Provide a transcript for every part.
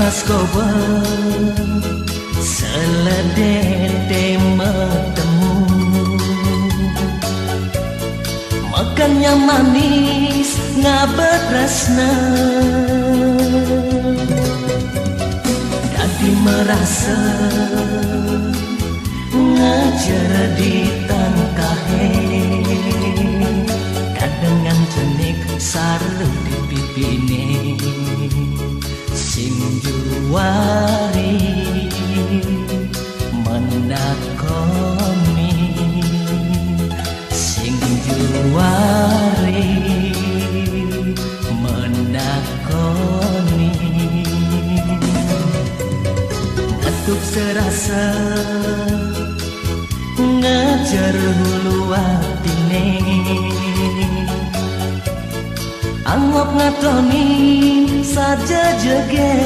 mas kowe seledete metemu, makannya manis ngabet rasna, dadi merasa ngajar di tangkahe, kadengan jenik saru di pipine, sing juwari mendakoni, sing juwari mendakoni, ngetuk serasa ngajar hulu atine, anggap ngatoni saja jege,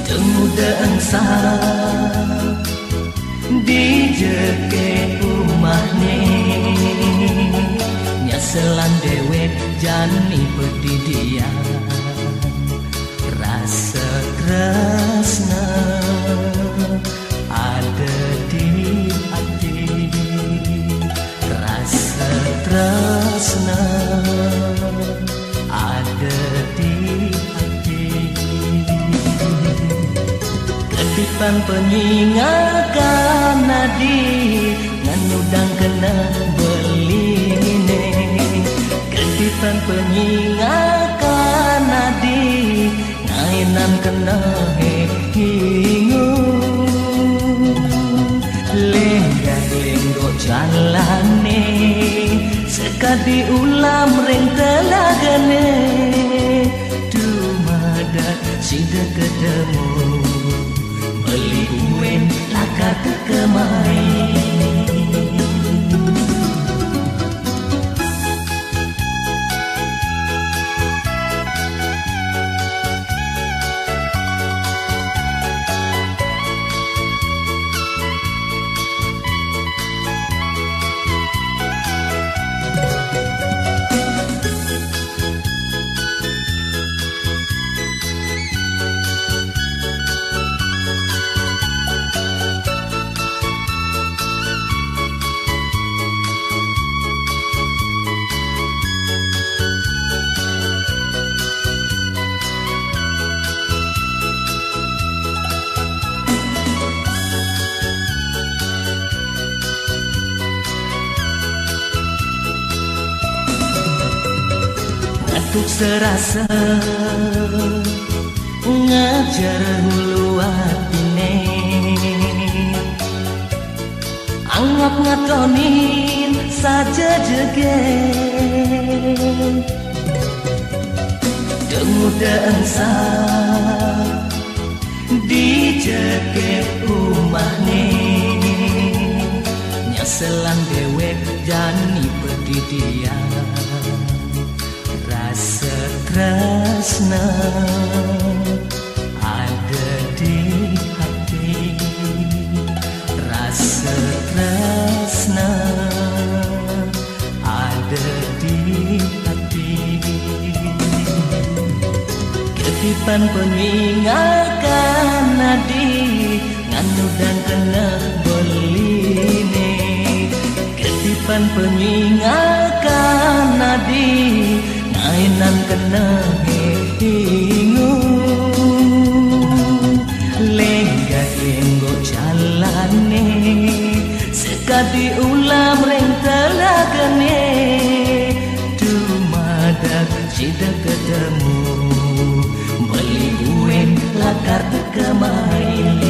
temudaan sah di jege umahne, nyaselan dewek jani pedidian, rasa tresna ada di hati, rasa tresna ada di hati, kedipan penyingakan nadi nganudang kena beline, kedipan penyingakan nadi ngainan kena hingu, lenggak-lenggok jalane sekadi ulam ring telagane, dumadak sida ketemu beli uen lakat kemari. Untuk serasa ngajar hulu atine, anggap ngatonin saja jege, demudaan sah di jege umahne, nyaselan dewek jani pedidian, rasa tresna ada di hati, rasa tresna ada di hati, ketipan penyingakan nadi nganudang kena beline, ketipan penyingakan nadi ngainan kena hingu, lenggak-lenggok jalane sekadi ulam ring telagane, dumadak sida ketemu beli uen lakar kemari.